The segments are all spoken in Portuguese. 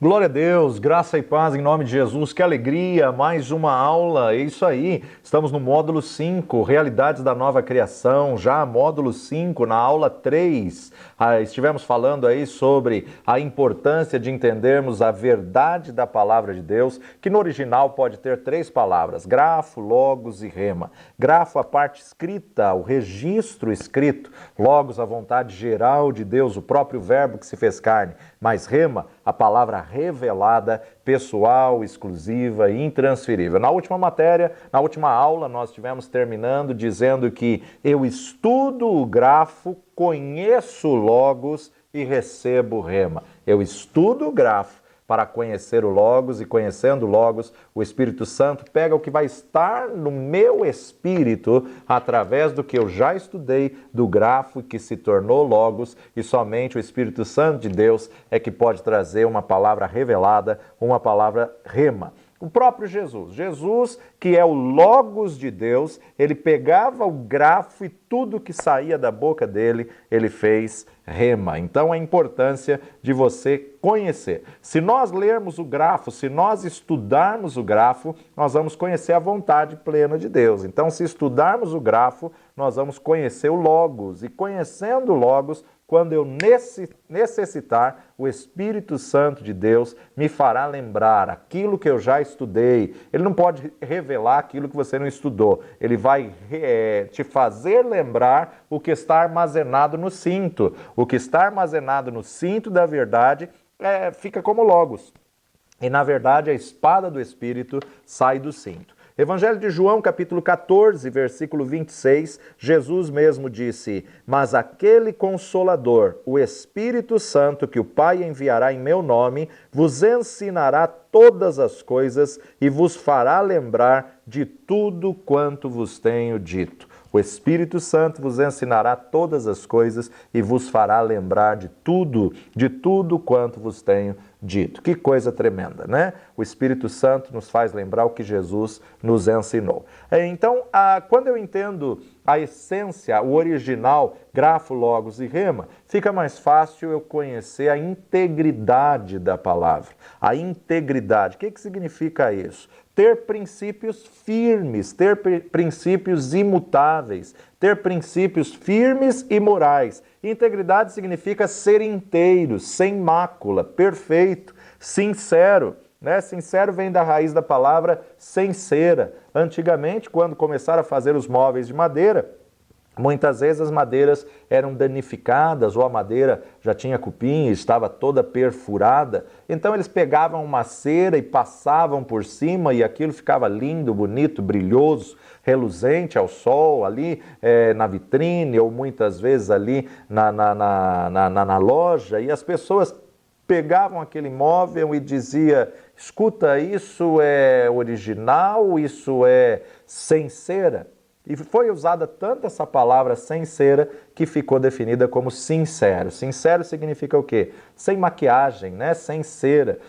Glória a Deus, graça e paz em nome de Jesus, que alegria, mais uma aula, é isso aí, estamos no módulo 5, Realidades da Nova Criação, já módulo 5, na aula 3, estivemos falando aí sobre a importância de entendermos a verdade da palavra de Deus, que no original pode ter 3 palavras, grafo, logos e rema. Grafo, a parte escrita, o registro escrito, logos, a vontade geral de Deus, o próprio verbo que se fez carne, mas rema, a palavra revelada, pessoal, exclusiva e intransferível. Na última matéria, na última aula, nós estivemos terminando dizendo que eu estudo o grafo, conheço o logos e recebo o rema. Eu estudo o grafo para conhecer o Logos, e conhecendo o Logos, o Espírito Santo pega o que vai estar no meu espírito através do que eu já estudei, do grafo que se tornou Logos, e somente o Espírito Santo de Deus é que pode trazer uma palavra revelada, uma palavra rema. O próprio Jesus, que é o Logos de Deus, ele pegava o grafo e tudo que saía da boca dele, ele fez rema. Então a importância de você conhecer. Se nós lermos o grafo, se nós estudarmos o grafo, nós vamos conhecer a vontade plena de Deus. Então, se estudarmos o grafo, nós vamos conhecer o Logos. E conhecendo o Logos, quando eu necessitar, o Espírito Santo de Deus me fará lembrar aquilo que eu já estudei. Ele não pode revelar aquilo que você não estudou. Ele vai te fazer lembrar o que está armazenado no cinto. O que está armazenado no cinto da verdade fica como Logos. E, na verdade, a espada do Espírito sai do cinto. Evangelho de João, capítulo 14, versículo 26, Jesus mesmo disse: "Mas aquele Consolador, o Espírito Santo, que o Pai enviará em meu nome, vos ensinará todas as coisas e vos fará lembrar de tudo quanto vos tenho dito." O Espírito Santo vos ensinará todas as coisas e vos fará lembrar de tudo quanto vos tenho dito. Que coisa tremenda, né? O Espírito Santo nos faz lembrar o que Jesus nos ensinou. Então, quando eu entendo a essência, o original, grafo, logos e rema, fica mais fácil eu conhecer a integridade da palavra. A integridade, o que significa isso? Ter princípios firmes, ter princípios imutáveis, ter princípios firmes e morais. Integridade significa ser inteiro, sem mácula, perfeito, sincero. Sincero vem da raiz da palavra sincera. Antigamente, quando começaram a fazer os móveis de madeira, muitas vezes as madeiras eram danificadas ou a madeira já tinha cupim e estava toda perfurada. Então eles pegavam uma cera e passavam por cima e aquilo ficava lindo, bonito, brilhoso, reluzente ao sol ali na vitrine ou muitas vezes ali na loja. E as pessoas pegavam aquele móvel e diziam: escuta, isso é original, isso é sem cera. E foi usada tanto essa palavra sem cera que ficou definida como sincero. Sincero significa o quê? Sem maquiagem, sem cera,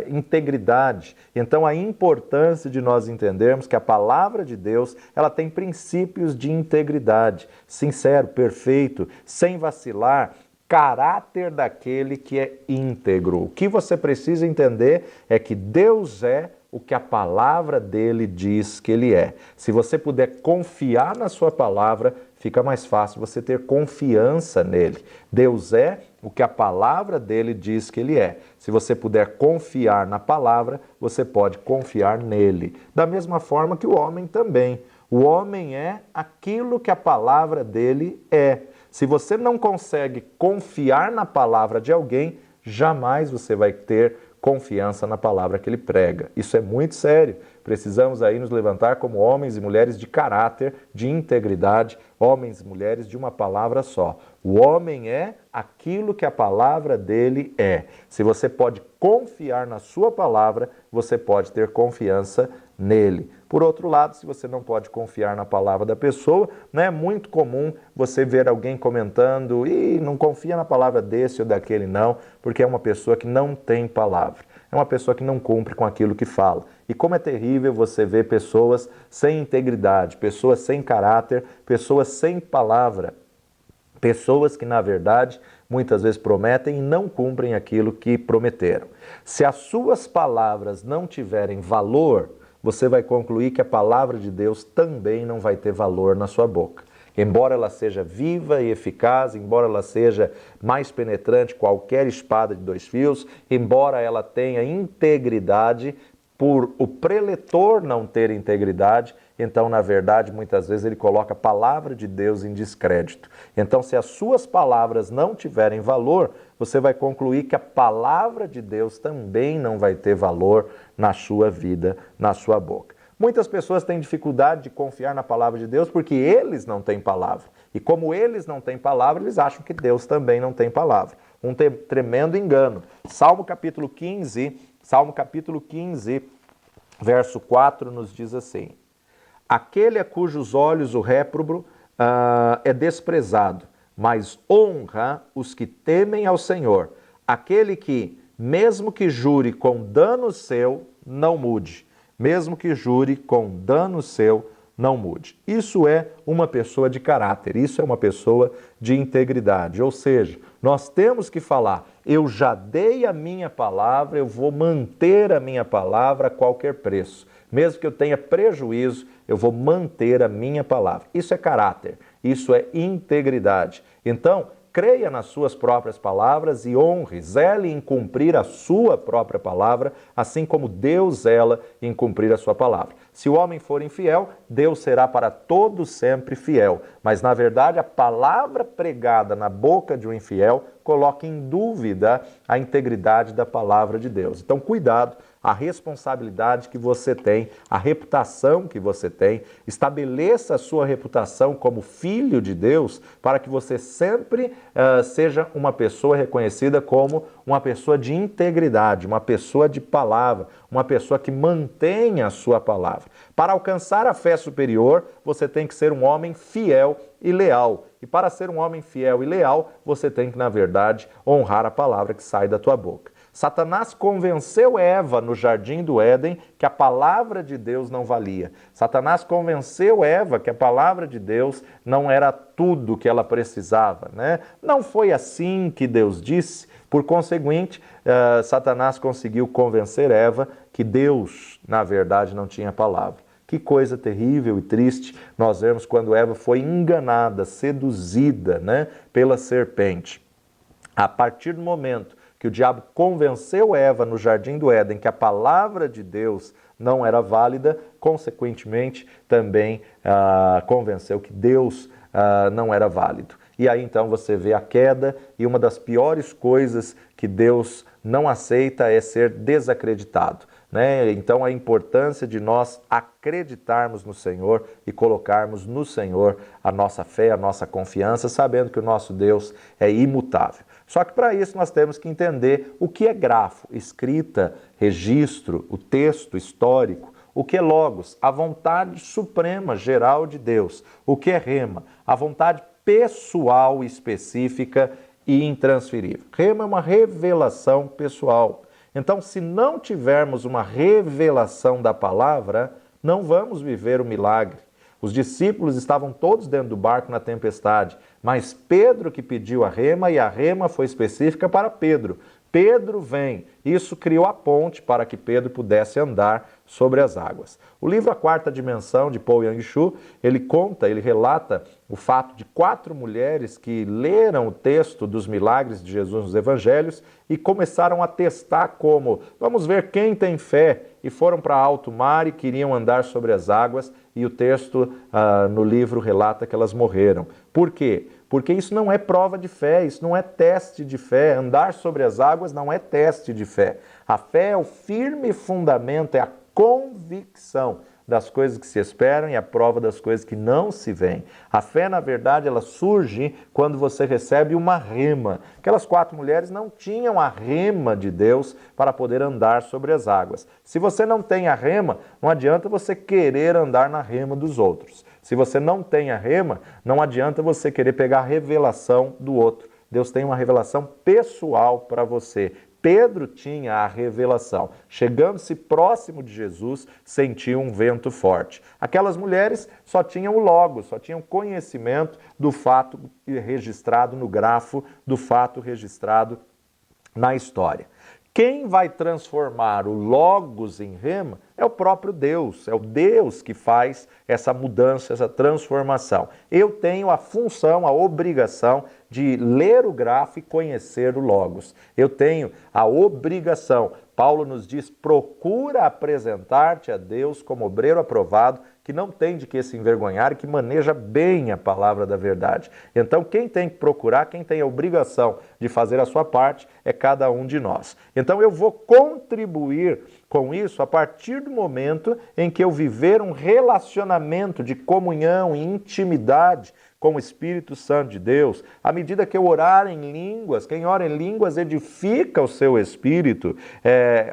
integridade. Então a importância de nós entendermos que a palavra de Deus, ela tem princípios de integridade. Sincero, perfeito, sem vacilar, caráter daquele que é íntegro. O que você precisa entender é que Deus é o que a palavra dele diz que ele é. Se você puder confiar na sua palavra, fica mais fácil você ter confiança nele. Deus é o que a palavra dele diz que ele é. Se você puder confiar na palavra, você pode confiar nele. Da mesma forma que o homem também. O homem é aquilo que a palavra dele é. Se você não consegue confiar na palavra de alguém, jamais você vai ter confiança na palavra que ele prega. Isso é muito sério. Precisamos aí nos levantar como homens e mulheres de caráter, de integridade, homens e mulheres de uma palavra só. O homem é aquilo que a palavra dele é. Se você pode confiar na sua palavra, você pode ter confiança nele. Por outro lado, se você não pode confiar na palavra da pessoa, é muito comum você ver alguém comentando: não confia na palavra desse ou daquele não, porque é uma pessoa que não tem palavra. É uma pessoa que não cumpre com aquilo que fala. E como é terrível você ver pessoas sem integridade, pessoas sem caráter, pessoas sem palavra. Pessoas que, na verdade, muitas vezes prometem e não cumprem aquilo que prometeram. Se as suas palavras não tiverem valor, você vai concluir que a palavra de Deus também não vai ter valor na sua boca. Embora ela seja viva e eficaz, embora ela seja mais penetrante que qualquer espada de dois fios, embora ela tenha integridade, por o preletor não ter integridade, então, na verdade, muitas vezes ele coloca a palavra de Deus em descrédito. Então, se as suas palavras não tiverem valor, você vai concluir que a palavra de Deus também não vai ter valor na sua vida, na sua boca. Muitas pessoas têm dificuldade de confiar na palavra de Deus porque eles não têm palavra. E como eles não têm palavra, eles acham que Deus também não tem palavra. Um tremendo engano. Salmo capítulo 15, verso 4 nos diz assim: aquele a cujos olhos o réprobo é desprezado, mas honra os que temem ao Senhor. Aquele que, mesmo que jure com dano seu, não mude. Mesmo que jure com dano seu, não mude. Isso é uma pessoa de caráter, isso é uma pessoa de integridade. Ou seja, nós temos que falar, eu já dei a minha palavra, eu vou manter a minha palavra a qualquer preço. Mesmo que eu tenha prejuízo, eu vou manter a minha palavra. Isso é caráter, isso é integridade. Então, creia nas suas próprias palavras e honre, zele em cumprir a sua própria palavra, assim como Deus zela em cumprir a sua palavra. Se o homem for infiel, Deus será para todo sempre fiel. Mas, na verdade, a palavra pregada na boca de um infiel coloca em dúvida a integridade da palavra de Deus. Então, cuidado, a responsabilidade que você tem, a reputação que você tem, estabeleça a sua reputação como filho de Deus para que você sempre seja uma pessoa reconhecida como uma pessoa de integridade, uma pessoa de palavra, uma pessoa que mantenha a sua palavra. Para alcançar a fé superior, você tem que ser um homem fiel e leal. E para ser um homem fiel e leal, você tem que, na verdade, honrar a palavra que sai da tua boca. Satanás convenceu Eva no jardim do Éden que a palavra de Deus não valia. Satanás convenceu Eva que a palavra de Deus não era tudo que ela precisava, né? Não foi assim que Deus disse. Por conseguinte, Satanás conseguiu convencer Eva que Deus, na verdade, não tinha palavra. Que coisa terrível e triste nós vemos quando Eva foi enganada, seduzida, né, pela serpente. A partir do momento que o diabo convenceu Eva no jardim do Éden que a palavra de Deus não era válida, consequentemente também convenceu que Deus não era válido. E aí então você vê a queda, e uma das piores coisas que Deus não aceita é ser desacreditado, né? Então a importância de nós acreditarmos no Senhor e colocarmos no Senhor a nossa fé, a nossa confiança, sabendo que o nosso Deus é imutável. Só que para isso nós temos que entender o que é grafo, escrita, registro, o texto histórico, o que é logos, a vontade suprema, geral de Deus, o que é rema, a vontade pessoal específica e intransferível. Rema é uma revelação pessoal. Então, se não tivermos uma revelação da palavra, não vamos viver o milagre. Os discípulos estavam todos dentro do barco na tempestade, mas Pedro que pediu a rema, e a rema foi específica para Pedro. Pedro vem. Isso criou a ponte para que Pedro pudesse andar sobre as águas. O livro A Quarta Dimensão, de Paul Yang-Shu, ele relata o fato de 4 mulheres que leram o texto dos milagres de Jesus nos evangelhos e começaram a testar como, vamos ver quem tem fé, e foram para alto mar e queriam andar sobre as águas, e o texto no livro relata que elas morreram. Por quê? Porque isso não é prova de fé, isso não é teste de fé. Andar sobre as águas não é teste de fé. A fé é o firme fundamento, é a convicção das coisas que se esperam e a prova das coisas que não se veem. A fé, na verdade, ela surge quando você recebe uma rema. Aquelas 4 mulheres não tinham a rema de Deus para poder andar sobre as águas. Se você não tem a rema, não adianta você querer andar na rema dos outros. Se você não tem a rema, não adianta você querer pegar a revelação do outro. Deus tem uma revelação pessoal para você, Pedro tinha a revelação. Chegando-se próximo de Jesus, sentiu um vento forte. Aquelas mulheres só tinham o logos, só tinham conhecimento do fato registrado no grafo, do fato registrado na história. Quem vai transformar o logos em rema é o próprio Deus, é o Deus que faz essa mudança, essa transformação. Eu tenho a função, a obrigação de ler o grafo e conhecer o logos. Eu tenho a obrigação. Paulo nos diz, procura apresentar-te a Deus como obreiro aprovado, que não tem de que se envergonhar e que maneja bem a palavra da verdade. Então, quem tem que procurar, quem tem a obrigação de fazer a sua parte, é cada um de nós. Então, eu vou contribuir com isso a partir do momento em que eu viver um relacionamento de comunhão e intimidade com o Espírito Santo de Deus, à medida que eu orar em línguas, quem ora em línguas edifica o seu espírito,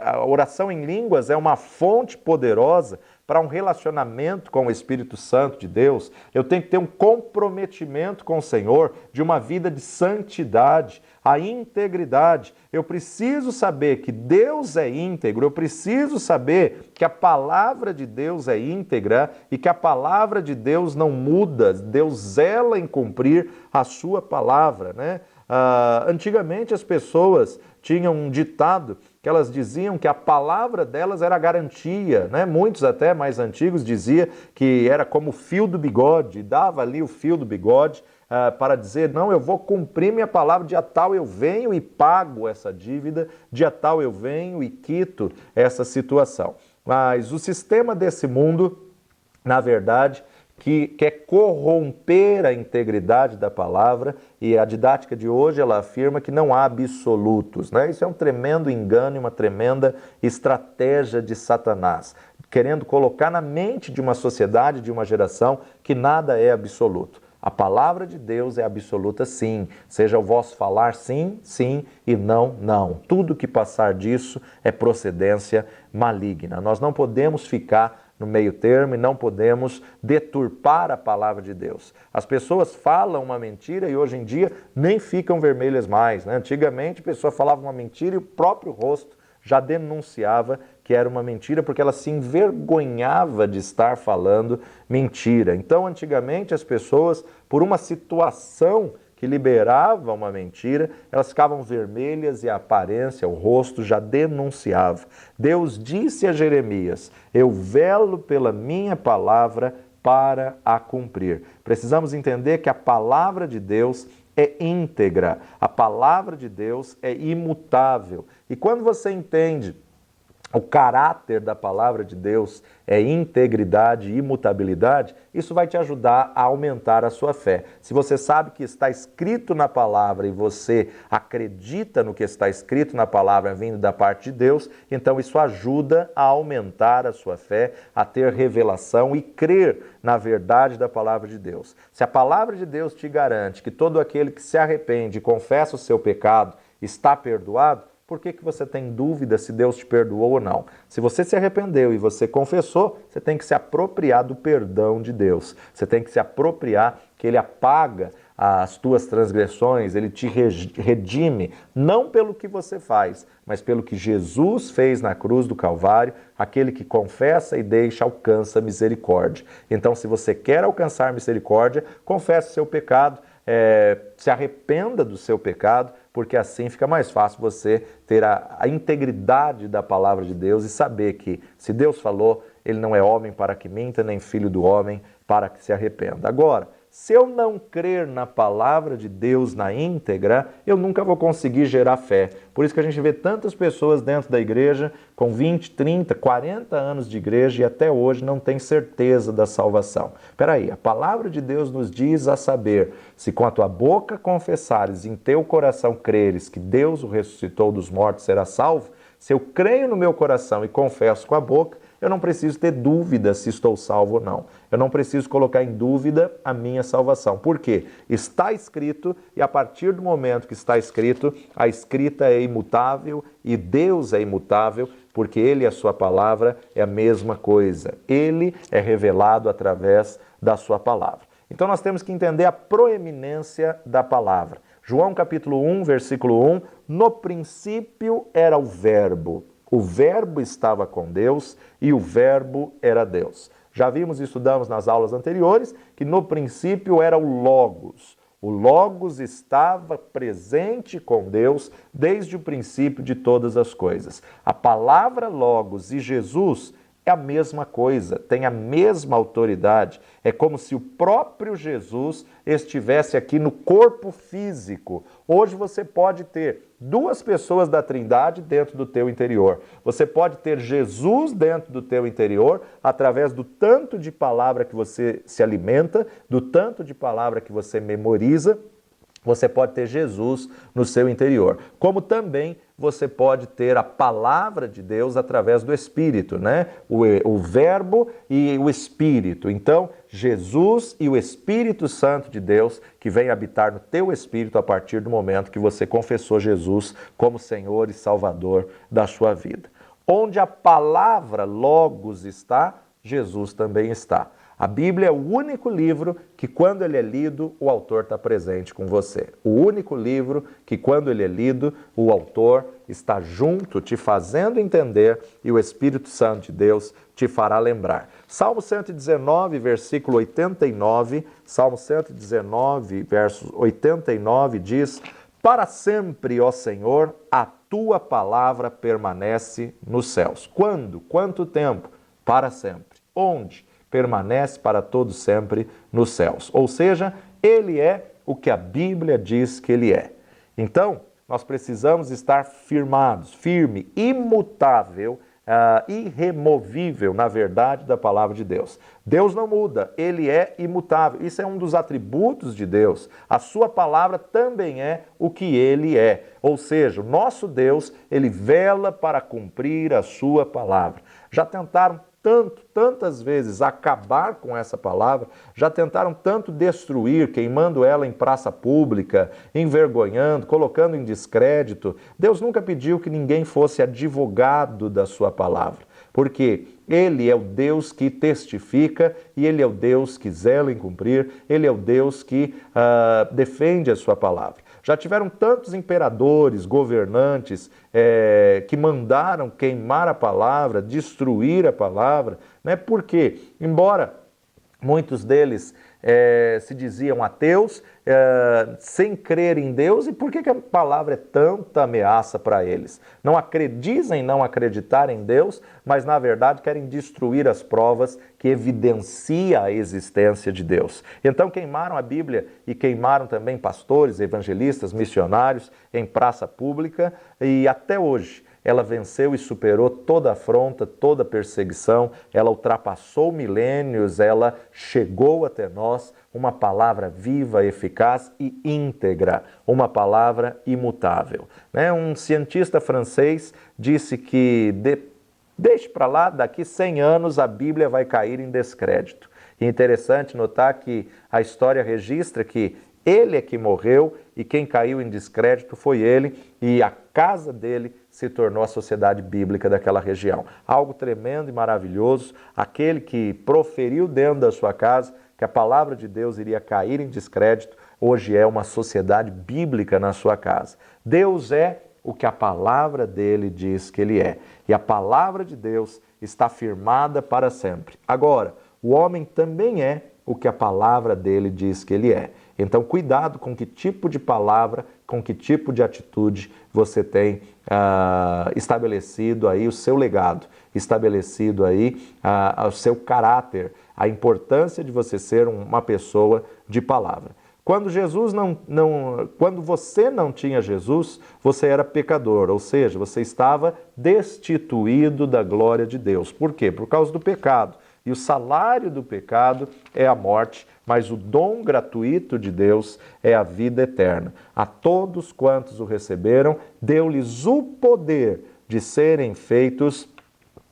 a oração em línguas é uma fonte poderosa para um relacionamento com o Espírito Santo de Deus. Eu tenho que ter um comprometimento com o Senhor de uma vida de santidade, a integridade. Eu preciso saber que Deus é íntegro, eu preciso saber que a palavra de Deus é íntegra e que a palavra de Deus não muda, Deus zela em cumprir a sua palavra, né? Antigamente as pessoas tinham um ditado que elas diziam que a palavra delas era garantia, né? Muitos até mais antigos diziam que era como o fio do bigode, dava ali o fio do bigode para dizer, não, eu vou cumprir minha palavra, dia tal eu venho e pago essa dívida, dia tal eu venho e quito essa situação. Mas o sistema desse mundo, na verdade, que quer corromper a integridade da palavra, e a didática de hoje ela afirma que não há absolutos, né? Isso é um tremendo engano e uma tremenda estratégia de Satanás, querendo colocar na mente de uma sociedade, de uma geração, que nada é absoluto. A palavra de Deus é absoluta, sim. Seja o vosso falar sim, sim e não, não. Tudo que passar disso é procedência maligna. Nós não podemos ficar no meio termo e não podemos deturpar a palavra de Deus. As pessoas falam uma mentira e hoje em dia nem ficam vermelhas mais, né? Antigamente a pessoa falava uma mentira e o próprio rosto já denunciava que era uma mentira porque ela se envergonhava de estar falando mentira. Então, antigamente as pessoas, por uma situação que liberava uma mentira, elas ficavam vermelhas e a aparência, o rosto já denunciava. Deus disse a Jeremias, eu velo pela minha palavra para a cumprir. Precisamos entender que a palavra de Deus é íntegra, a palavra de Deus é imutável. E quando você entende o caráter da palavra de Deus é integridade e imutabilidade, isso vai te ajudar a aumentar a sua fé. Se você sabe que está escrito na palavra e você acredita no que está escrito na palavra vindo da parte de Deus, então isso ajuda a aumentar a sua fé, a ter revelação e crer na verdade da palavra de Deus. Se a palavra de Deus te garante que todo aquele que se arrepende e confessa o seu pecado está perdoado, por que você tem dúvida se Deus te perdoou ou não? Se você se arrependeu e você confessou, você tem que se apropriar do perdão de Deus. Você tem que se apropriar que Ele apaga as tuas transgressões, Ele te redime, não pelo que você faz, mas pelo que Jesus fez na cruz do Calvário. Aquele que confessa e deixa alcança misericórdia. Então, se você quer alcançar misericórdia, confesse o seu pecado, se arrependa do seu pecado, porque assim fica mais fácil você ter a integridade da palavra de Deus e saber que, se Deus falou, Ele não é homem para que minta, nem filho do homem para que se arrependa. Agora, se eu não crer na palavra de Deus na íntegra, eu nunca vou conseguir gerar fé. Por isso que a gente vê tantas pessoas dentro da igreja com 20, 30, 40 anos de igreja e até hoje não tem certeza da salvação. Peraí, a palavra de Deus nos diz a saber, se com a tua boca confessares e em teu coração creres que Deus o ressuscitou dos mortos, será salvo. Se eu creio no meu coração e confesso com a boca, eu não preciso ter dúvida se estou salvo ou não. Eu não preciso colocar em dúvida a minha salvação. Por quê? Está escrito, e a partir do momento que está escrito, a escrita é imutável e Deus é imutável, porque Ele e a sua palavra é a mesma coisa. Ele é revelado através da sua palavra. Então nós temos que entender a proeminência da palavra. João capítulo 1, versículo 1, no princípio era o verbo estava com Deus e o verbo era Deus. Já vimos e estudamos nas aulas anteriores que no princípio era o Logos. O Logos estava presente com Deus desde o princípio de todas as coisas. A palavra Logos e Jesus é a mesma coisa, tem a mesma autoridade. É como se o próprio Jesus estivesse aqui no corpo físico. Hoje você pode ter duas pessoas da Trindade dentro do teu interior. Você pode ter Jesus dentro do teu interior através do tanto de palavra que você se alimenta, do tanto de palavra que você memoriza. Você pode ter Jesus no seu interior. Como também você pode ter a palavra de Deus através do Espírito, né? O Verbo e o Espírito. Então, Jesus e o Espírito Santo de Deus que vem habitar no teu espírito a partir do momento que você confessou Jesus como Senhor e Salvador da sua vida. Onde a palavra Logos está, Jesus também está. A Bíblia é o único livro que, quando ele é lido, o autor está presente com você. O único livro que, quando ele é lido, o autor está junto, te fazendo entender, e o Espírito Santo de Deus te fará lembrar. Salmo 119, versículo 89, Salmo 119, verso 89 diz: para sempre, ó Senhor, a tua palavra permanece nos céus. Quando? Quanto tempo? Para sempre. Onde? Permanece para todo sempre nos céus. Ou seja, ele é o que a Bíblia diz que ele é. Então, nós precisamos estar firmados, firme, imutável, irremovível na verdade da palavra de Deus. Deus não muda, ele é imutável. Isso é um dos atributos de Deus. A sua palavra também é o que ele é. Ou seja, o nosso Deus, ele vela para cumprir a sua palavra. Já tentaram tantas vezes acabar com essa palavra, já tentaram tanto destruir, queimando ela em praça pública, envergonhando, colocando em descrédito. Deus nunca pediu que ninguém fosse advogado da sua palavra, porque ele é o Deus que testifica e ele é o Deus que zela em cumprir, ele é o Deus que defende a sua palavra. Já tiveram tantos imperadores, governantes, que mandaram queimar a palavra, destruir a palavra, né? Porque, embora muitos deles se diziam ateus, sem crer em Deus, e por que a palavra é tanta ameaça para eles? Dizem não acreditar em Deus, mas na verdade querem destruir as provas que evidenciam a existência de Deus. Então queimaram a Bíblia e queimaram também pastores, evangelistas, missionários em praça pública, e até hoje ela venceu e superou toda afronta, toda perseguição, ela ultrapassou milênios, ela chegou até nós, uma palavra viva, eficaz e íntegra, uma palavra imutável. Um cientista francês disse que deixe para lá, daqui 100 anos a Bíblia vai cair em descrédito. E é interessante notar que a história registra que ele é que morreu e quem caiu em descrédito foi ele, e a casa dele se tornou a sociedade bíblica daquela região. Algo tremendo e maravilhoso, aquele que proferiu dentro da sua casa que a palavra de Deus iria cair em descrédito, hoje é uma sociedade bíblica na sua casa. Deus é o que a palavra dele diz que ele é, e a palavra de Deus está firmada para sempre. Agora, o homem também é o que a palavra dele diz que ele é. Então, cuidado com que tipo de palavra, com que tipo de atitude você tem estabelecido aí o seu legado, estabelecido aí o seu caráter, a importância de você ser uma pessoa de palavra. Quando quando você não tinha Jesus, você era pecador, ou seja, você estava destituído da glória de Deus. Por quê? Por causa do pecado. E o salário do pecado é a morte, mas o dom gratuito de Deus é a vida eterna. A todos quantos o receberam, deu-lhes o poder de serem feitos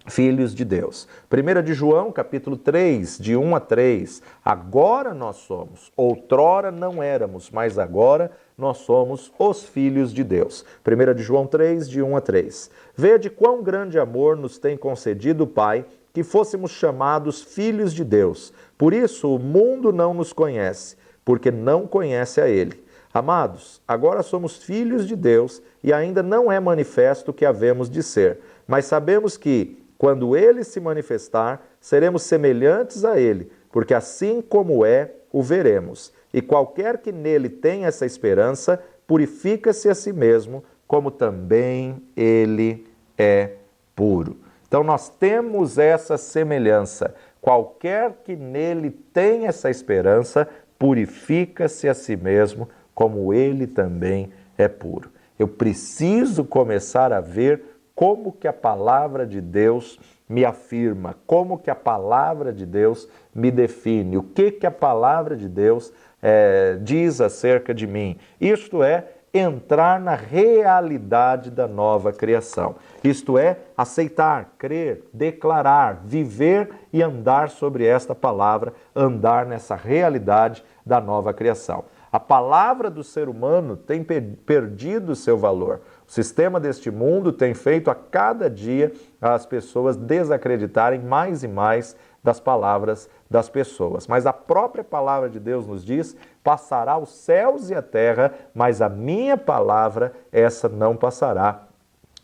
filhos de Deus. 1 de João, capítulo 3, de 1 a 3. Agora nós somos, outrora não éramos, mas agora nós somos os filhos de Deus. 1 de João 3, de 1 a 3. Vede quão grande amor nos tem concedido o Pai, que fôssemos chamados filhos de Deus. Por isso o mundo não nos conhece, porque não conhece a Ele. Amados, agora somos filhos de Deus e ainda não é manifesto o que havemos de ser, mas sabemos que, quando Ele se manifestar, seremos semelhantes a Ele, porque assim como é, o veremos. E qualquer que nele tenha essa esperança, purifica-se a si mesmo, como também Ele é puro. Então nós temos essa semelhança. Qualquer que nele tenha essa esperança, purifica-se a si mesmo, como ele também é puro. Eu preciso começar a ver como que a palavra de Deus me afirma, como que a palavra de Deus me define, o que que a palavra de Deus diz acerca de mim. Isto é, entrar na realidade da nova criação. Isto é, aceitar, crer, declarar, viver e andar sobre esta palavra, andar nessa realidade da nova criação. A palavra do ser humano tem perdido seu valor. O sistema deste mundo tem feito a cada dia as pessoas desacreditarem mais e mais das palavras das pessoas. Mas a própria palavra de Deus nos diz: passará os céus e a terra, mas a minha palavra, essa não passará,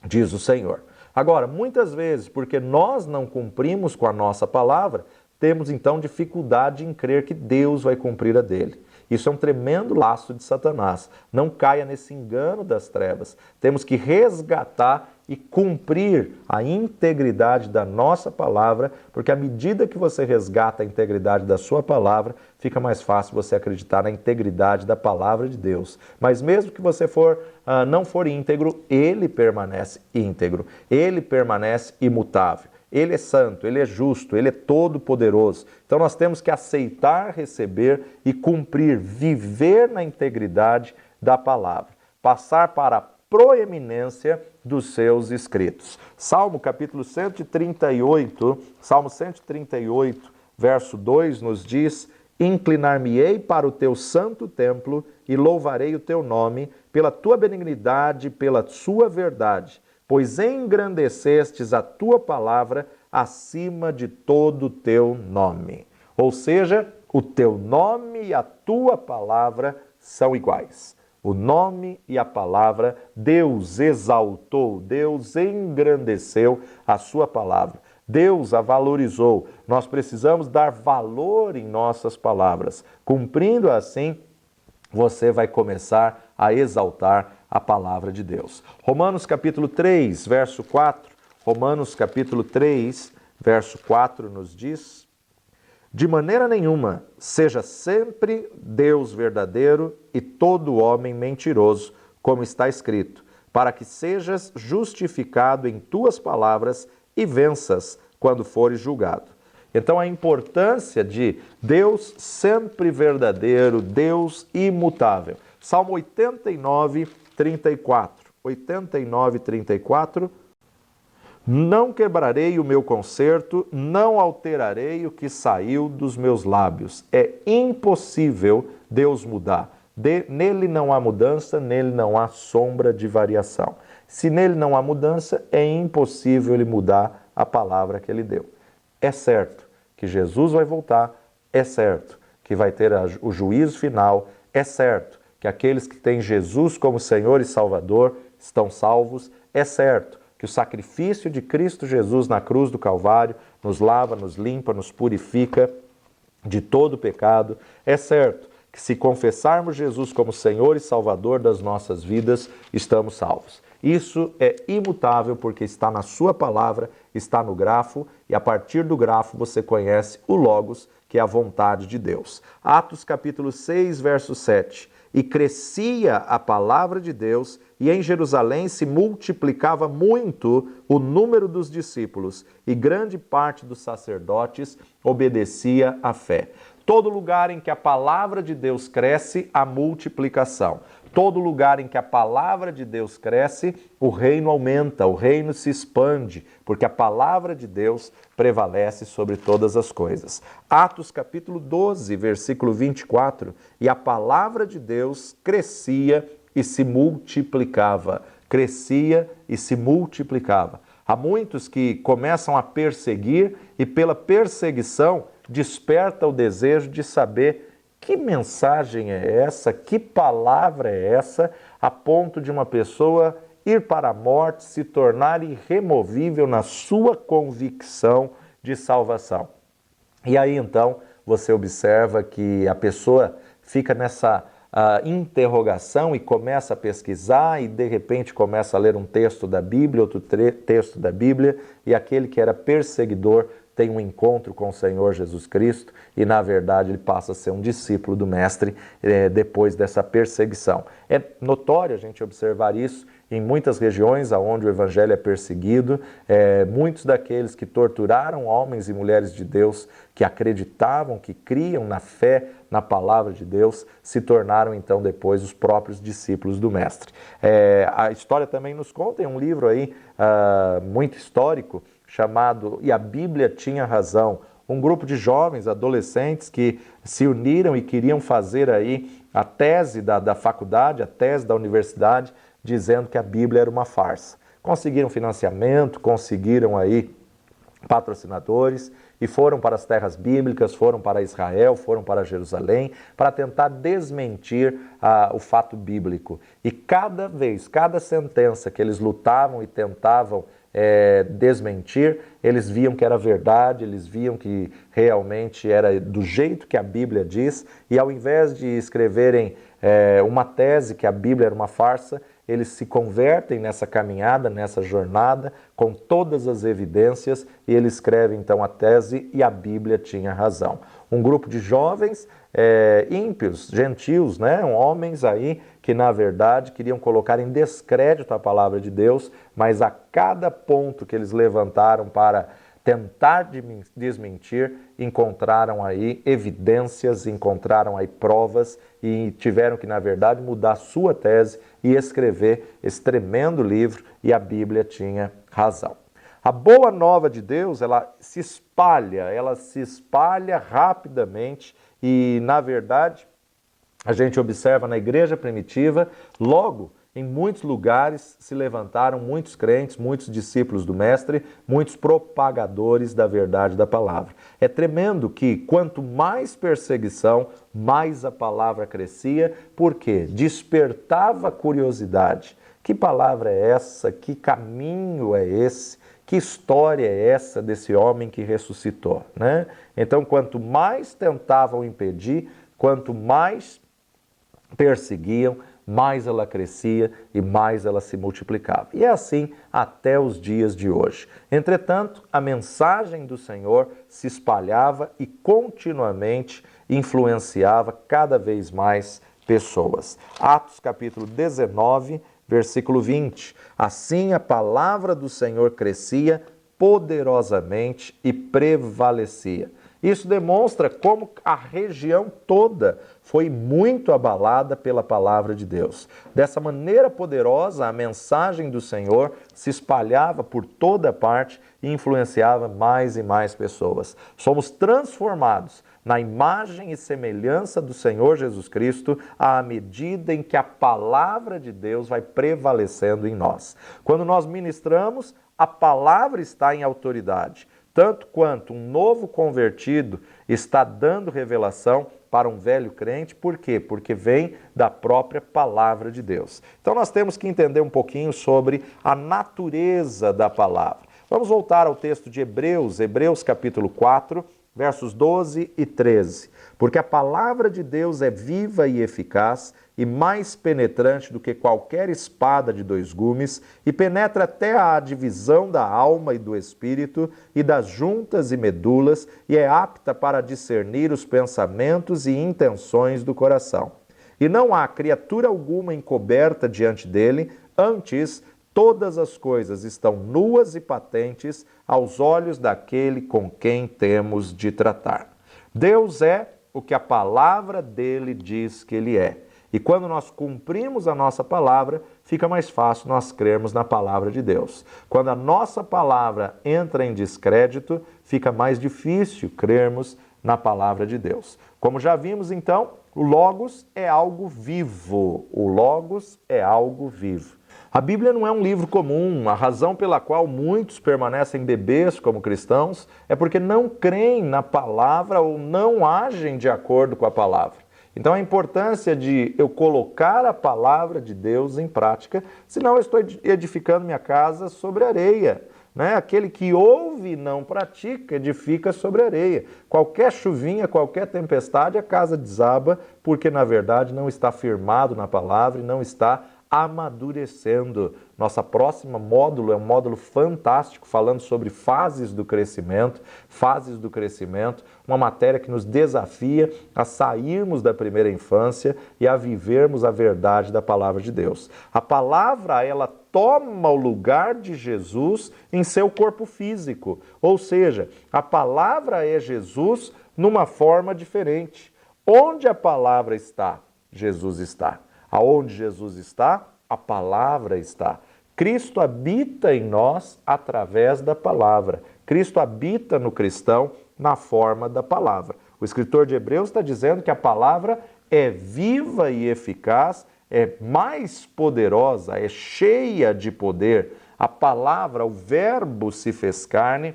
diz o Senhor. Agora, muitas vezes, porque nós não cumprimos com a nossa palavra, temos então dificuldade em crer que Deus vai cumprir a dele. Isso é um tremendo laço de Satanás. Não caia nesse engano das trevas. Temos que resgatar e cumprir a integridade da nossa palavra, porque à medida que você resgata a integridade da sua palavra, fica mais fácil você acreditar na integridade da palavra de Deus. Mas mesmo que você não for íntegro, ele permanece íntegro, ele permanece imutável. Ele é santo, ele é justo, ele é todo-poderoso. Então nós temos que aceitar, receber e cumprir, viver na integridade da palavra, passar para a proeminência dos seus escritos. Salmo capítulo 138, Salmo 138, verso 2 nos diz: inclinar-me-ei para o teu santo templo e louvarei o teu nome pela tua benignidade, pela sua verdade. Pois engrandecestes a tua palavra acima de todo o teu nome. Ou seja, o teu nome e a tua palavra são iguais. O nome e a palavra, Deus exaltou, Deus engrandeceu a sua palavra. Deus a valorizou. Nós precisamos dar valor em nossas palavras. Cumprindo assim, você vai começar a exaltar a palavra de Deus. Romanos capítulo 3, verso 4. Romanos capítulo 3, verso 4 nos diz: de maneira nenhuma, seja sempre Deus verdadeiro e todo homem mentiroso, como está escrito, para que sejas justificado em tuas palavras e venças quando fores julgado. Então, a importância de Deus sempre verdadeiro, Deus imutável. Salmo 89, 34. 89, 34. Não quebrarei o meu concerto, não alterarei o que saiu dos meus lábios. É impossível Deus mudar. Nele não há mudança, nele não há sombra de variação. Se nele não há mudança, é impossível ele mudar a palavra que ele deu. É certo que Jesus vai voltar, é certo que vai ter o juízo final, é certo que aqueles que têm Jesus como Senhor e Salvador estão salvos, é certo que o sacrifício de Cristo Jesus na cruz do Calvário nos lava, nos limpa, nos purifica de todo pecado, é certo que se confessarmos Jesus como Senhor e Salvador das nossas vidas, estamos salvos. Isso é imutável porque está na sua palavra, está no grafo, e a partir do grafo você conhece o Logos, que é a vontade de Deus. Atos capítulo 6, verso 7. E crescia a palavra de Deus, e em Jerusalém se multiplicava muito o número dos discípulos, e grande parte dos sacerdotes obedecia à fé. Todo lugar em que a palavra de Deus cresce, há multiplicação. Todo lugar em que a palavra de Deus cresce, o reino aumenta, o reino se expande, porque a palavra de Deus prevalece sobre todas as coisas. Atos capítulo 12, versículo 24, e a palavra de Deus crescia e se multiplicava. Crescia e se multiplicava. Há muitos que começam a perseguir e pela perseguição desperta o desejo de saber que mensagem é essa? Que palavra é essa? A ponto de uma pessoa ir para a morte, se tornar irremovível na sua convicção de salvação. E aí então você observa que a pessoa fica nessa interrogação e começa a pesquisar e de repente começa a ler um texto da Bíblia, outro texto da Bíblia, e aquele que era perseguidor tem um encontro com o Senhor Jesus Cristo e, na verdade, ele passa a ser um discípulo do Mestre depois dessa perseguição. É notório a gente observar isso em muitas regiões onde o Evangelho é perseguido. Muitos daqueles que torturaram homens e mulheres de Deus, que acreditavam, que criam na fé, na palavra de Deus, se tornaram então depois os próprios discípulos do Mestre. A história também nos conta, em um livro aí muito histórico, chamado E a Bíblia Tinha Razão, um grupo de jovens, adolescentes que se uniram e queriam fazer aí a tese da faculdade, a tese da universidade, dizendo que a Bíblia era uma farsa. Conseguiram financiamento, conseguiram aí patrocinadores e foram para as terras bíblicas, foram para Israel, foram para Jerusalém, para tentar desmentir o fato bíblico. E cada vez, cada sentença que eles lutavam e tentavam desmentir, eles viam que era verdade, eles viam que realmente era do jeito que a Bíblia diz, e ao invés de escreverem uma tese que a Bíblia era uma farsa, eles se convertem nessa caminhada, nessa jornada, com todas as evidências, e eles escrevem então a tese E a Bíblia Tinha Razão. Um grupo de jovens ímpios, gentios, né? Homens aí que na verdade queriam colocar em descrédito a palavra de Deus, mas a cada ponto que eles levantaram para tentar desmentir, encontraram aí evidências, encontraram aí provas e tiveram que, na verdade, mudar sua tese e escrever esse tremendo livro E a Bíblia Tinha Razão. A boa nova de Deus, ela se espalha rapidamente e, na verdade, a gente observa na igreja primitiva, logo em muitos lugares se levantaram muitos crentes, muitos discípulos do Mestre, muitos propagadores da verdade da palavra. É tremendo que quanto mais perseguição, mais a palavra crescia, porque despertava curiosidade. Que palavra é essa? Que caminho é esse? Que história é essa desse homem que ressuscitou, né? Então, quanto mais tentavam impedir, quanto mais perseguiam, mais ela crescia e mais ela se multiplicava. E é assim até os dias de hoje. Entretanto, a mensagem do Senhor se espalhava e continuamente influenciava cada vez mais pessoas. Atos capítulo 19, versículo 20. Assim a palavra do Senhor crescia poderosamente e prevalecia. Isso demonstra como a região toda foi muito abalada pela palavra de Deus. Dessa maneira poderosa, a mensagem do Senhor se espalhava por toda parte e influenciava mais e mais pessoas. Somos transformados na imagem e semelhança do Senhor Jesus Cristo à medida em que a palavra de Deus vai prevalecendo em nós. Quando nós ministramos, a palavra está em autoridade. Tanto quanto um novo convertido está dando revelação para um velho crente, por quê? Porque vem da própria palavra de Deus. Então nós temos que entender um pouquinho sobre a natureza da palavra. Vamos voltar ao texto de Hebreus, Hebreus capítulo 4, versos 12 e 13. Porque a palavra de Deus é viva e eficaz e mais penetrante do que qualquer espada de dois gumes e penetra até a divisão da alma e do espírito e das juntas e medulas e é apta para discernir os pensamentos e intenções do coração. E não há criatura alguma encoberta diante dele, antes todas as coisas estão nuas e patentes aos olhos daquele com quem temos de tratar. Deus é o que a palavra dele diz que ele é. E quando nós cumprimos a nossa palavra, fica mais fácil nós crermos na palavra de Deus. Quando a nossa palavra entra em descrédito, fica mais difícil crermos na palavra de Deus. Como já vimos, então, o Logos é algo vivo. O Logos é algo vivo. A Bíblia não é um livro comum. A razão pela qual muitos permanecem bebês como cristãos é porque não creem na palavra ou não agem de acordo com a palavra. Então a importância de eu colocar a palavra de Deus em prática, senão eu estou edificando minha casa sobre areia. Né? Aquele que ouve e não pratica, edifica sobre areia. Qualquer chuvinha, qualquer tempestade, a casa desaba, porque na verdade não está firmado na palavra e não está amadurecendo. Nossa próxima módulo é um módulo fantástico, falando sobre fases do crescimento, uma matéria que nos desafia a sairmos da primeira infância e a vivermos a verdade da palavra de Deus. A palavra, ela toma o lugar de Jesus em seu corpo físico, ou seja, a palavra é Jesus numa forma diferente. Onde a palavra está, Jesus está. Aonde Jesus está, a palavra está. Cristo habita em nós através da palavra. Cristo habita no cristão na forma da palavra. O escritor de Hebreus está dizendo que a palavra é viva e eficaz, é mais poderosa, é cheia de poder. A palavra, o verbo se fez carne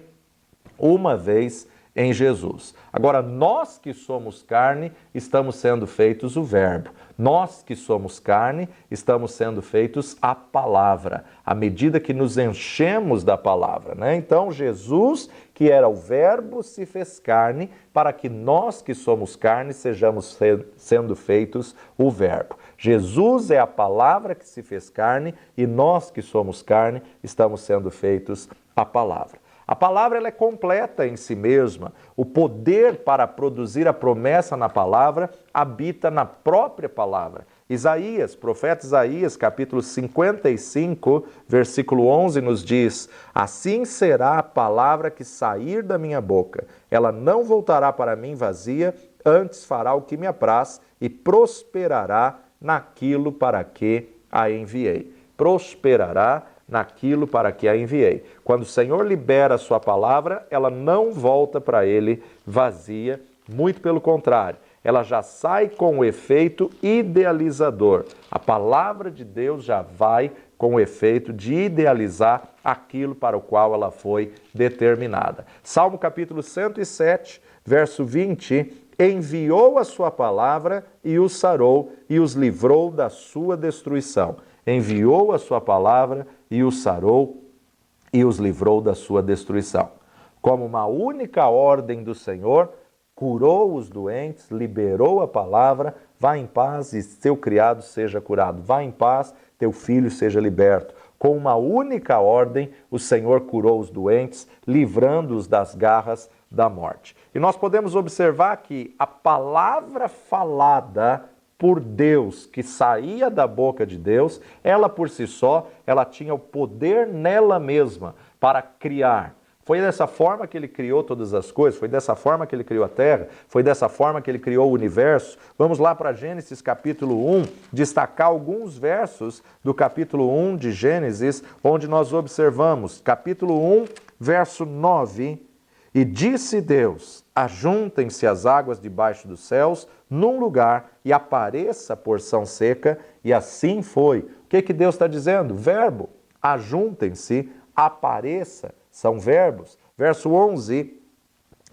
uma vez em Jesus. Agora, nós que somos carne, estamos sendo feitos o verbo. Nós que somos carne, estamos sendo feitos a palavra, à medida que nos enchemos da palavra, né? Então, Jesus, que era o verbo, se fez carne, para que nós que somos carne, sejamos sendo feitos o verbo. Jesus é a palavra que se fez carne, e nós que somos carne, estamos sendo feitos a palavra. A palavra ela é completa em si mesma. O poder para produzir a promessa na palavra habita na própria palavra. Isaías, profeta Isaías, capítulo 55, versículo 11, nos diz: assim será a palavra que sair da minha boca. Ela não voltará para mim vazia, antes fará o que me apraz e prosperará naquilo para que a enviei. Prosperará naquilo para que a enviei. Quando o Senhor libera a sua palavra, ela não volta para ele vazia, muito pelo contrário, ela já sai com o efeito idealizador. A palavra de Deus já vai com o efeito de idealizar aquilo para o qual ela foi determinada. Salmo capítulo 107, verso 20, enviou a sua palavra e os sarou e os livrou da sua destruição. Enviou a sua palavra e os sarou e os livrou da sua destruição. Como uma única ordem do Senhor, curou os doentes, liberou a palavra, vá em paz e teu criado seja curado. Vá em paz, teu filho seja liberto. Com uma única ordem, o Senhor curou os doentes, livrando-os das garras da morte. E nós podemos observar que a palavra falada por Deus, que saía da boca de Deus, ela por si só, ela tinha o poder nela mesma para criar. Foi dessa forma que ele criou todas as coisas, foi dessa forma que ele criou a terra, foi dessa forma que ele criou o universo. Vamos lá para Gênesis capítulo 1, destacar alguns versos do capítulo 1 de Gênesis, onde nós observamos, capítulo 1, verso 9, e disse Deus, ajuntem-se as águas debaixo dos céus num lugar e apareça a porção seca, e assim foi. O que Deus está dizendo? Verbo, ajuntem-se, apareça, são verbos. Verso 11,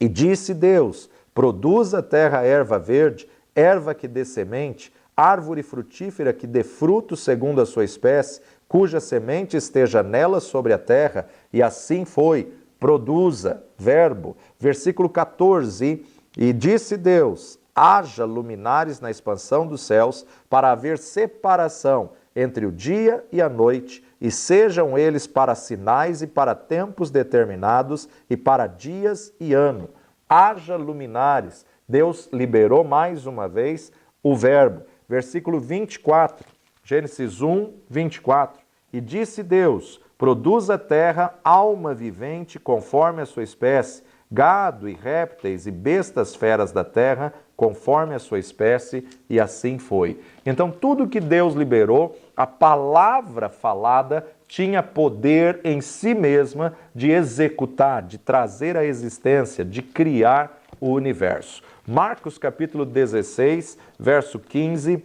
e disse Deus, produza a terra erva verde, erva que dê semente, árvore frutífera que dê fruto segundo a sua espécie, cuja semente esteja nela sobre a terra, e assim foi. Produza, verbo. Versículo 14, e disse Deus, haja luminares na expansão dos céus, para haver separação entre o dia e a noite, e sejam eles para sinais e para tempos determinados, e para dias e ano. Haja luminares. Deus liberou mais uma vez o verbo. Versículo 24, Gênesis 1, 24. E disse Deus, produz a terra alma vivente conforme a sua espécie, gado e répteis e bestas feras da terra conforme a sua espécie, e assim foi. Então, tudo que Deus liberou, a palavra falada tinha poder em si mesma de executar, de trazer à existência, de criar o universo. Marcos capítulo 16, verso 15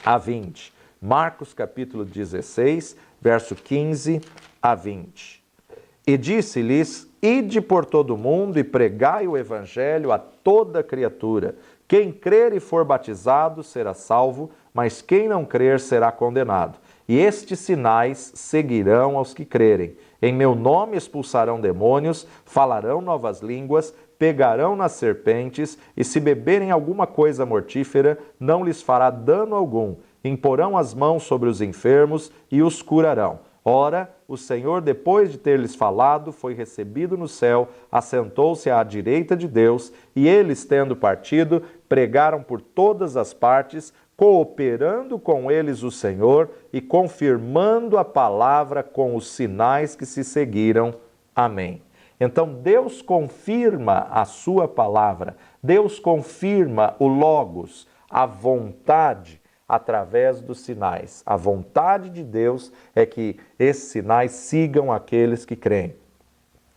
a 20. Marcos capítulo 16, verso 15 a 20. E disse-lhes, ide por todo o mundo e pregai o evangelho a toda criatura. Quem crer e for batizado será salvo, mas quem não crer será condenado. E estes sinais seguirão aos que crerem. Em meu nome expulsarão demônios, falarão novas línguas, pegarão nas serpentes, e se beberem alguma coisa mortífera, não lhes fará dano algum. Imporão as mãos sobre os enfermos e os curarão. Ora, o Senhor, depois de ter-lhes falado, foi recebido no céu, assentou-se à direita de Deus, e eles, tendo partido, pregaram por todas as partes, cooperando com eles o Senhor e confirmando a palavra com os sinais que se seguiram. Amém. Então Deus confirma a sua palavra, Deus confirma o Logos, a vontade, através dos sinais. A vontade de Deus é que esses sinais sigam aqueles que creem.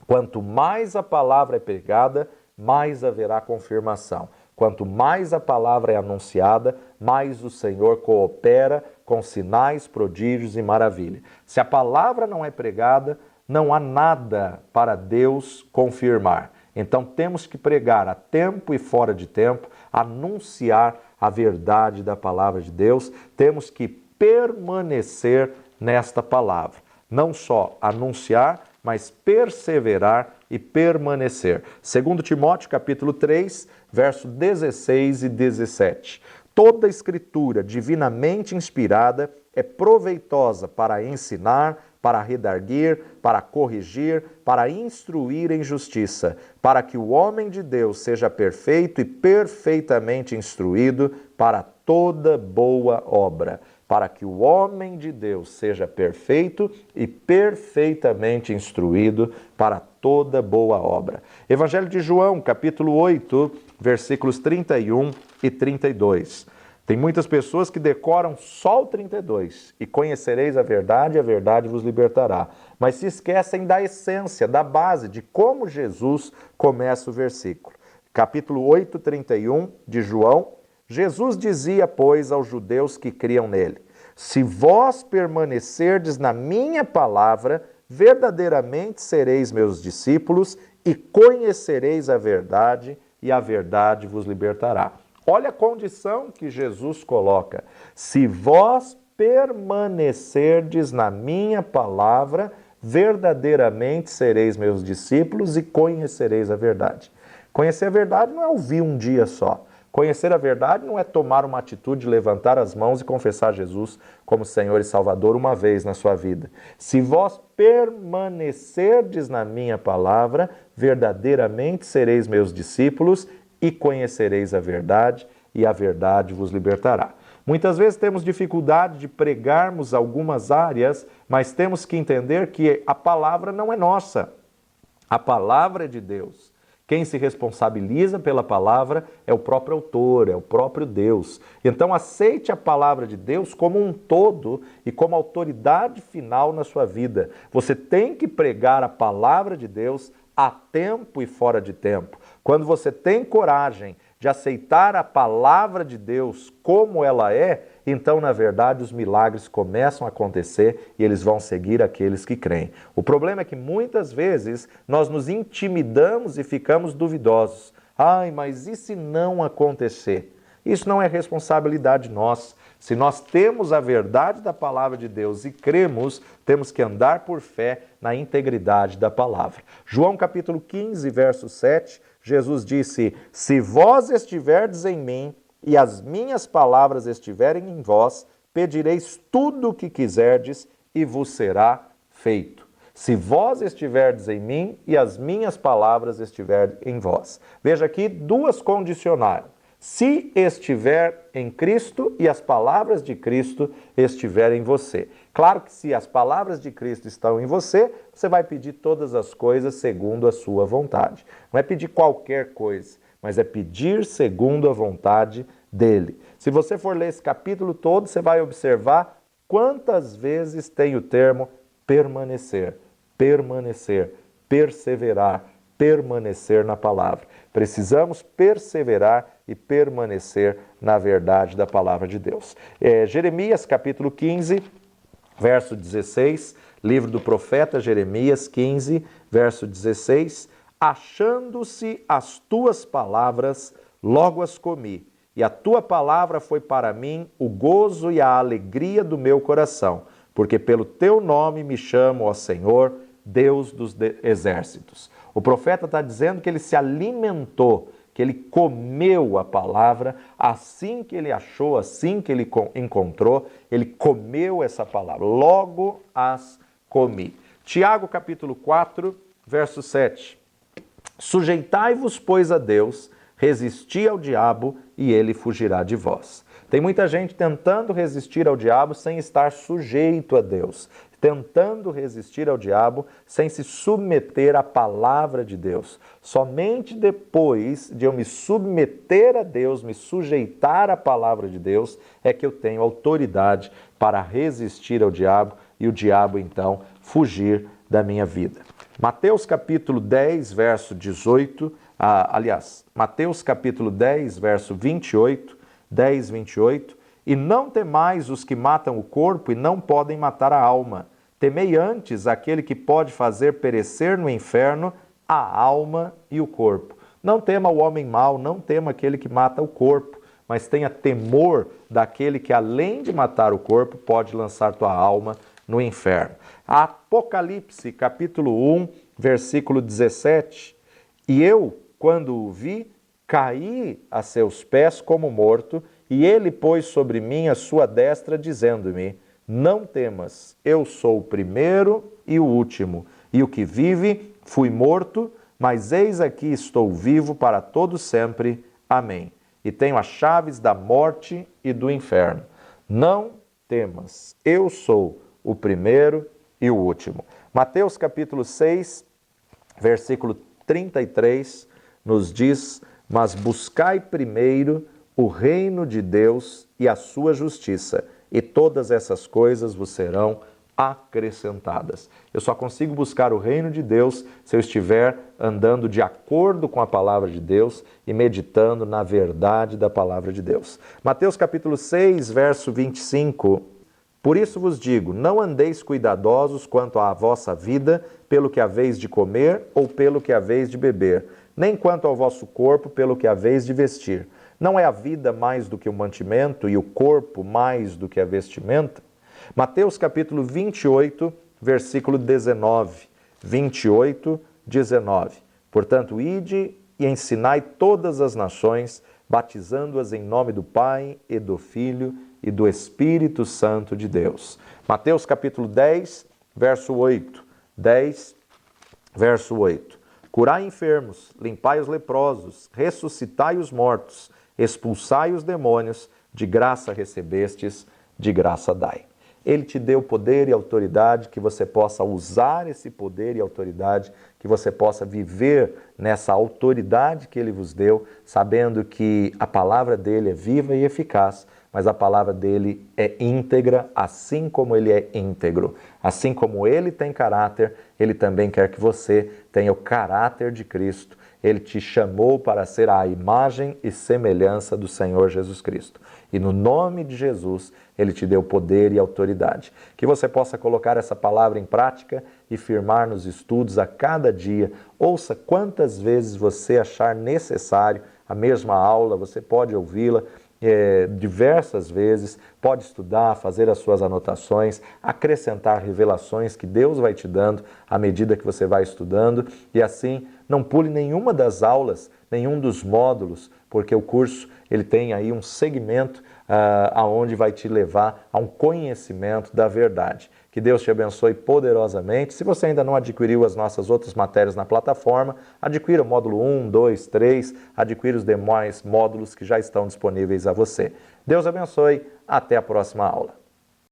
Quanto mais a palavra é pregada, mais haverá confirmação. Quanto mais a palavra é anunciada, mais o Senhor coopera com sinais, prodígios e maravilha. Se a palavra não é pregada, não há nada para Deus confirmar. Então temos que pregar a tempo e fora de tempo, anunciar a verdade da palavra de Deus, temos que permanecer nesta palavra. Não só anunciar, mas perseverar e permanecer. 2 Timóteo capítulo 3, verso 16 e 17. Toda escritura divinamente inspirada é proveitosa para ensinar, para redarguir, para corrigir, para instruir em justiça, para que o homem de Deus seja perfeito e perfeitamente instruído para toda boa obra. Para que o homem de Deus seja perfeito e perfeitamente instruído para toda boa obra. Evangelho de João, capítulo 8, versículos 31 e 32. Tem muitas pessoas que decoram só o 32, e conhecereis a verdade vos libertará. Mas se esquecem da essência, da base, de como Jesus começa o versículo. Capítulo 8, 31 de João. Jesus dizia, pois, aos judeus que criam nele: se vós permanecerdes na minha palavra, verdadeiramente sereis meus discípulos e conhecereis a verdade, e a verdade vos libertará. Olha a condição que Jesus coloca. Se vós permanecerdes na minha palavra, verdadeiramente sereis meus discípulos e conhecereis a verdade. Conhecer a verdade não é ouvir um dia só. Conhecer a verdade não é tomar uma atitude de levantar as mãos e confessar Jesus como Senhor e Salvador uma vez na sua vida. Se vós permanecerdes na minha palavra, verdadeiramente sereis meus discípulos e conhecereis a verdade, e a verdade vos libertará. Muitas vezes temos dificuldade de pregarmos algumas áreas, mas temos que entender que a palavra não é nossa. A palavra é de Deus. Quem se responsabiliza pela palavra é o próprio autor, é o próprio Deus. Então aceite a palavra de Deus como um todo e como autoridade final na sua vida. Você tem que pregar a palavra de Deus a tempo e fora de tempo. Quando você tem coragem de aceitar a palavra de Deus como ela é, então, na verdade, os milagres começam a acontecer e eles vão seguir aqueles que creem. O problema é que muitas vezes nós nos intimidamos e ficamos duvidosos. Ai, mas e se não acontecer? Isso não é responsabilidade nossa. Se nós temos a verdade da palavra de Deus e cremos, temos que andar por fé na integridade da palavra. João capítulo 15, verso 7, Jesus disse: se vós estiverdes em mim e as minhas palavras estiverem em vós, pedireis tudo o que quiserdes e vos será feito. Se vós estiverdes em mim e as minhas palavras estiverem em vós. Veja aqui duas condicionais. Se estiver em Cristo e as palavras de Cristo estiverem em você. Claro que se as palavras de Cristo estão em você, você vai pedir todas as coisas segundo a sua vontade. Não é pedir qualquer coisa, mas é pedir segundo a vontade dele. Se você for ler esse capítulo todo, você vai observar quantas vezes tem o termo permanecer, permanecer, perseverar, permanecer na palavra. Precisamos perseverar e permanecer na verdade da palavra de Deus. Jeremias capítulo 15, verso 16, livro do profeta Jeremias 15, verso 16, achando-se as tuas palavras logo as comi, e a tua palavra foi para mim o gozo e a alegria do meu coração, porque pelo teu nome me chamo, ó Senhor, Deus dos exércitos. O profeta está dizendo que ele se alimentou, que ele comeu a palavra, assim que ele achou, assim que ele encontrou, ele comeu essa palavra, logo as comi. Tiago capítulo 4, verso 7. Sujeitai-vos, pois, a Deus, resisti ao diabo e ele fugirá de vós. Tem muita gente tentando resistir ao diabo sem estar sujeito a Deus, tentando resistir ao diabo sem se submeter à palavra de Deus. Somente depois de eu me submeter a Deus, me sujeitar à palavra de Deus, é que eu tenho autoridade para resistir ao diabo e o diabo, então, fugir da minha vida. Mateus capítulo 10, verso 18, Mateus capítulo 10, verso 28, 10, 28, e não temais os que matam o corpo e não podem matar a alma. Temei antes aquele que pode fazer perecer no inferno a alma e o corpo. Não tema o homem mau, não tema aquele que mata o corpo, mas tenha temor daquele que, além de matar o corpo, pode lançar tua alma no inferno. Apocalipse, capítulo 1, versículo 17. E eu, quando o vi, caí a seus pés como morto, e ele pôs sobre mim a sua destra, dizendo-me: não temas, eu sou o primeiro e o último, e o que vive, fui morto, mas eis aqui estou vivo para todo sempre. Amém. E tenho as chaves da morte e do inferno. Não temas, eu sou o primeiro e o último. Mateus capítulo 6, versículo 33, nos diz: mas buscai primeiro o reino de Deus e a sua justiça, e todas essas coisas vos serão acrescentadas. Eu só consigo buscar o reino de Deus se eu estiver andando de acordo com a palavra de Deus e meditando na verdade da palavra de Deus. Mateus capítulo 6, verso 25. Por isso vos digo, não andeis cuidadosos quanto à vossa vida, pelo que haveis de comer ou pelo que haveis de beber, nem quanto ao vosso corpo, pelo que haveis de vestir. Não é a vida mais do que o mantimento e o corpo mais do que a vestimenta? Mateus capítulo 28, versículo 19. 28, 19. Portanto, ide e ensinai todas as nações, batizando-as em nome do Pai e do Filho e do Espírito Santo de Deus. Mateus capítulo 10, verso 8. 10, verso 8. Curai enfermos, limpai os leprosos, ressuscitai os mortos, expulsai os demônios, de graça recebestes, de graça dai. Ele te deu poder e autoridade, que você possa usar esse poder e autoridade, que você possa viver nessa autoridade que ele vos deu, sabendo que a palavra dele é viva e eficaz, mas a palavra dele é íntegra, assim como ele é íntegro. Assim como ele tem caráter, ele também quer que você tenha o caráter de Cristo. Ele te chamou para ser a imagem e semelhança do Senhor Jesus Cristo. E no nome de Jesus, ele te deu poder e autoridade. Que você possa colocar essa palavra em prática e firmar nos estudos a cada dia. Ouça quantas vezes você achar necessário a mesma aula, você pode ouvi-la diversas vezes, pode estudar, fazer as suas anotações, acrescentar revelações que Deus vai te dando à medida que você vai estudando, e assim não pule nenhuma das aulas, nenhum dos módulos, porque o curso ele tem aí um segmento aonde vai te levar a um conhecimento da verdade. Que Deus te abençoe poderosamente. Se você ainda não adquiriu as nossas outras matérias na plataforma, adquira o módulo 1, 2, 3, adquira os demais módulos que já estão disponíveis a você. Deus abençoe. Até a próxima aula.